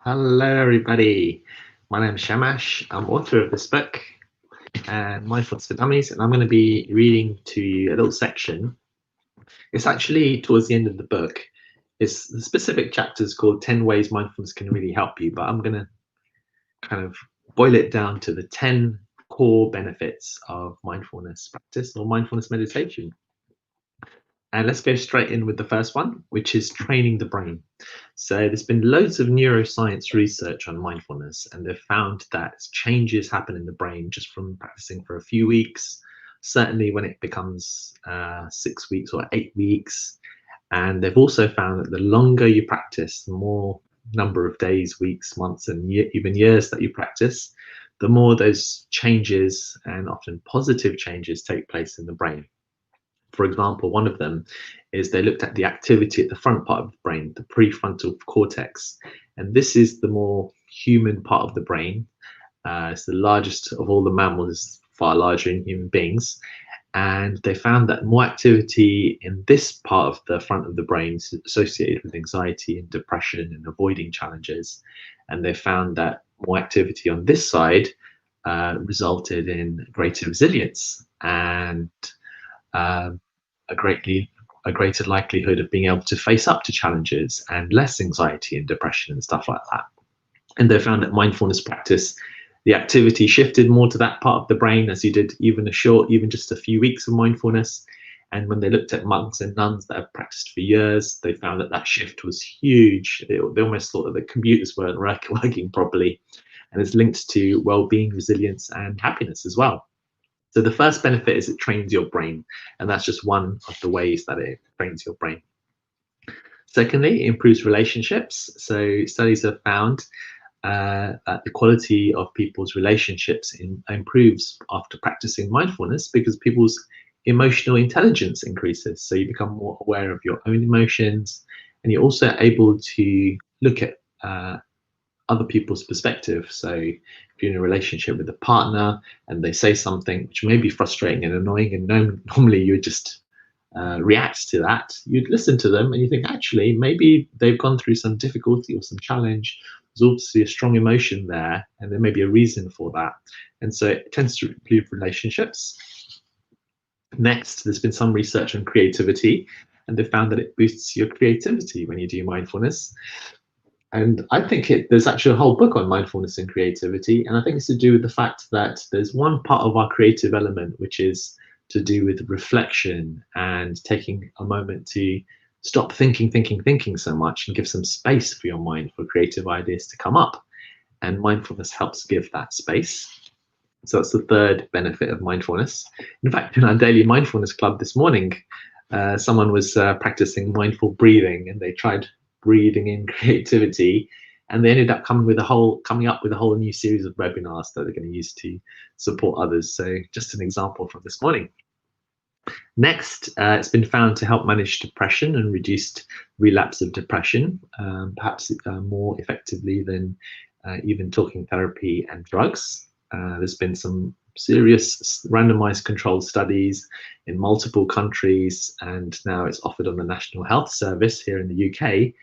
Hello, everybody. My name is Shamash. I'm author of this book, Mindfulness for Dummies, and I'm going to be reading to you a little section. It's actually towards the end of the book. It's the specific chapter is called 10 Ways Mindfulness Can Really Help You, but I'm going to kind of boil it down to the 10 core benefits of mindfulness practice or mindfulness meditation. And let's go straight in with the first one, which is training the brain. So there's been loads of neuroscience research on mindfulness, and they've found that changes happen in the brain just from practicing for a few weeks, certainly when it becomes 6 weeks or 8 weeks. And they've also found that the longer you practice, the more number of days, weeks, months, and even years that you practice, the more those changes and often positive changes take place in the brain. For example, one of them is they looked at the activity at the front part of the brain, the prefrontal cortex. And this is the more human part of the brain. It's the largest of all the mammals, far larger in human beings. And they found that more activity in this part of the front of the brain is associated with anxiety and depression and avoiding challenges. And they found that more activity on this side resulted in greater resilience and a greater likelihood of being able to face up to challenges and less anxiety and depression and stuff like that. And they found that mindfulness practice, the activity shifted more to that part of the brain as you did even just a few weeks of mindfulness. And when they looked at monks and nuns that have practiced for years, they found that that shift was huge. They almost thought that the computers weren't working properly. And it's linked to well-being, resilience, and happiness as well. So the first benefit is it trains your brain, and that's just one of the ways that it trains your brain. Secondly, it improves relationships. So studies have found that the quality of people's relationships improves after practicing mindfulness because people's emotional intelligence increases. So you become more aware of your own emotions, and you're also able to look at other people's perspective. So if you're in a relationship with a partner and they say something which may be frustrating and annoying, and normally you would just react to that, you'd listen to them and you think, actually, maybe they've gone through some difficulty or some challenge. There's obviously a strong emotion there, and there may be a reason for that. And so it tends to improve relationships. Next, there's been some research on creativity, and they found that it boosts your creativity when you do mindfulness. And I think there's actually a whole book on mindfulness and creativity. And I think it's to do with the fact that there's one part of our creative element, which is to do with reflection and taking a moment to stop thinking so much and give some space for your mind for creative ideas to come up. And mindfulness helps give that space. So that's the third benefit of mindfulness. In fact, in our daily mindfulness club this morning, someone was practicing mindful breathing, and they tried breathing in creativity, and they ended up coming up with a whole new series of webinars that they're going to use to support others. So just an example from this morning. Next, it's been found to help manage depression and reduce relapse of depression, perhaps more effectively than even talking therapy and drugs. There's been some serious randomized controlled studies in multiple countries, and now it's offered on the National Health Service here in the UK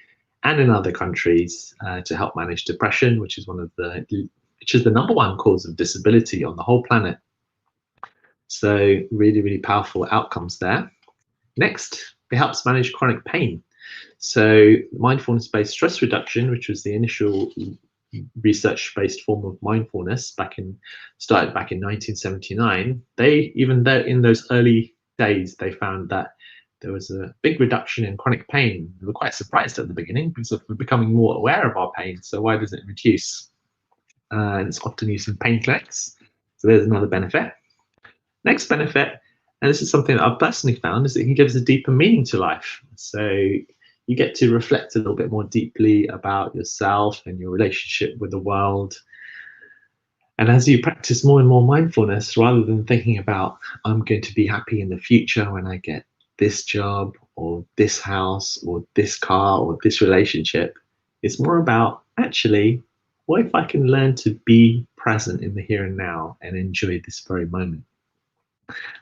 and in other countries to help manage depression, which is the number one cause of disability on the whole planet. So really, really powerful outcomes there. Next, it helps manage chronic pain. So mindfulness-based stress reduction, which was the initial research-based form of mindfulness started back in 1979. Even though in those early days, they found that there was a big reduction in chronic pain. We were quite surprised at the beginning because we're becoming more aware of our pain. So why does it reduce? And it's often used in pain clinics. So there's another benefit. Next benefit, and this is something that I've personally found, is that it gives a deeper meaning to life. So you get to reflect a little bit more deeply about yourself and your relationship with the world. And as you practice more and more mindfulness, rather than thinking about, I'm going to be happy in the future when I get this job or this house or this car or this relationship, it's more about, actually, what if I can learn to be present in the here and now and enjoy this very moment?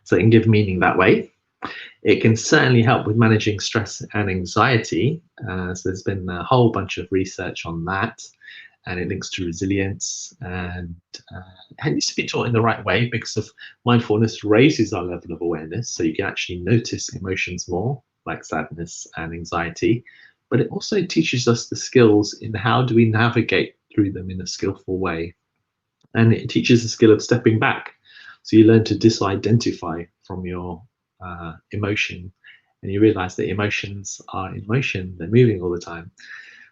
So it can give meaning that way. It can certainly help with managing stress and anxiety. So there's been a whole bunch of research on that. and it links to resilience. And it needs to be taught in the right way because of mindfulness raises our level of awareness, so you can actually notice emotions more, like sadness and anxiety. But it also teaches us the skills in how do we navigate through them in a skillful way. And it teaches the skill of stepping back. So you learn to disidentify from your emotion, and you realize that emotions are in motion, they're moving all the time.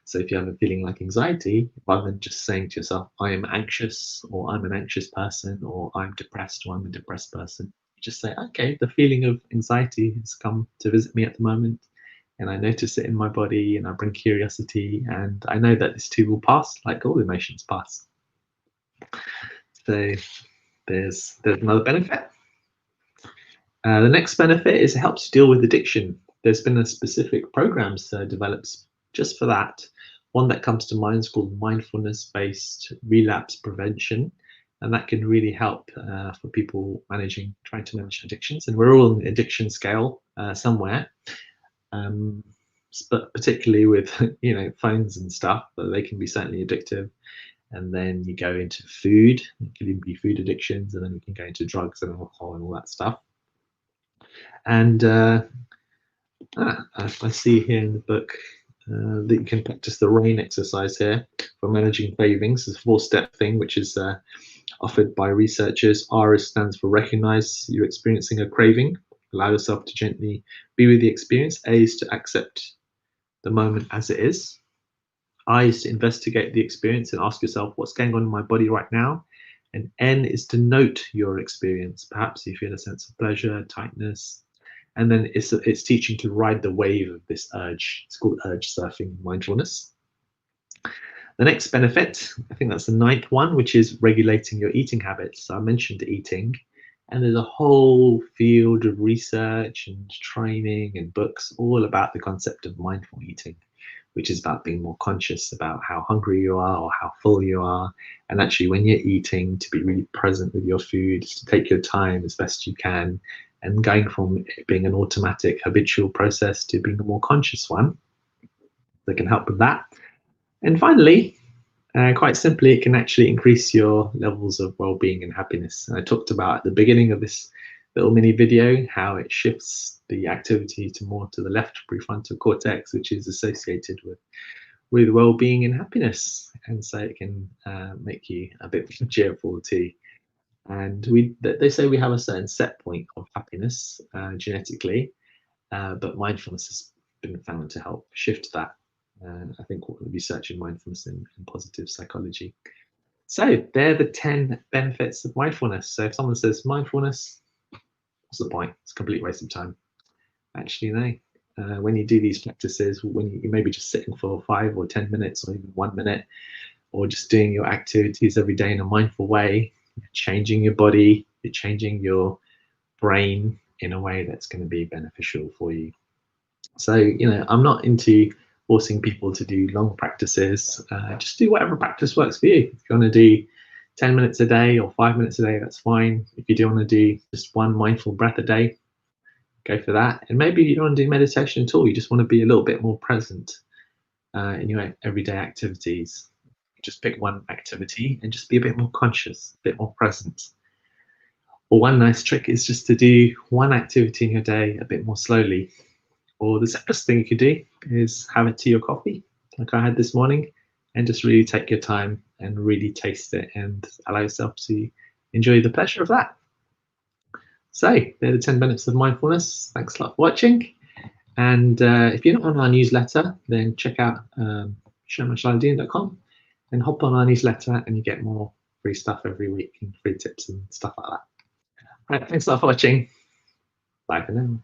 So if you have a feeling like anxiety, rather than just saying to yourself, I am anxious, or I'm an anxious person, or I'm depressed, or I'm a depressed person, you just say, okay, the feeling of anxiety has come to visit me at the moment, and I notice it in my body, and I bring curiosity, and I know that this too will pass, like all emotions pass. So there's another benefit. The next benefit is it helps you deal with addiction. There's been a specific program developed just for that. One that comes to mind is called mindfulness-based relapse prevention, and that can really help for people trying to manage addictions. And we're all on the addiction scale somewhere, um, but particularly with phones and stuff, but they can be certainly addictive. And then you go into food, it can even be food addictions, and then you can go into drugs and alcohol and all that stuff. And I see here in the book that you can practice the RAIN exercise here for managing cravings. It's a 4-step thing, which is offered by researchers. R stands for recognize you're experiencing a craving. Allow yourself to gently be with the experience. A is to accept the moment as it is. I is to investigate the experience and ask yourself what's going on in my body right now. And N is to note your experience. Perhaps you feel a sense of pleasure, tightness, and then it's teaching to ride the wave of this urge. It's called urge surfing mindfulness. The next benefit, I think that's the 9th one, which is regulating your eating habits. So I mentioned eating, and there's a whole field of research and training and books all about the concept of mindful eating, which is about being more conscious about how hungry you are or how full you are. And actually, when you're eating, to be really present with your food, to take your time as best you can, and going from it being an automatic, habitual process to being a more conscious one that can help with that. And finally, quite simply, it can actually increase your levels of well-being and happiness. And I talked about at the beginning of this little mini video how it shifts the activity to more to the left prefrontal cortex, which is associated with well-being and happiness. And so it can make you a bit cheerful too. And they say we have a certain set point of happiness genetically, but mindfulness has been found to help shift that. And I think what we'll be researching mindfulness in positive psychology. So they're the 10 benefits of mindfulness. So if someone says mindfulness, what's the point? It's a complete waste of time. Actually, no. When you do these practices, when you maybe just sitting for 5 or 10 minutes or even 1 minute, or just doing your activities every day in a mindful way, you're changing your body, you're changing your brain in a way that's going to be beneficial for you. So, I'm not into forcing people to do long practices. Just do whatever practice works for you. If you want to do 10 minutes a day or 5 minutes a day, that's fine. If you do want to do just one mindful breath a day, go for that. And maybe you don't want to do meditation at all. You just want to be a little bit more present in your everyday activities. Just pick one activity and just be a bit more conscious, a bit more present. Or one nice trick is just to do one activity in your day a bit more slowly. Or the simplest thing you could do is have a tea or coffee, like I had this morning, and just really take your time and really taste it and allow yourself to enjoy the pleasure of that. So, they're the 10 minutes of mindfulness. Thanks a lot for watching. And if you're not on our newsletter, then check out shamashaldine.com and hop on our newsletter, and you get more free stuff every week and free tips and stuff like that. All right, thanks a lot for watching. Bye for now.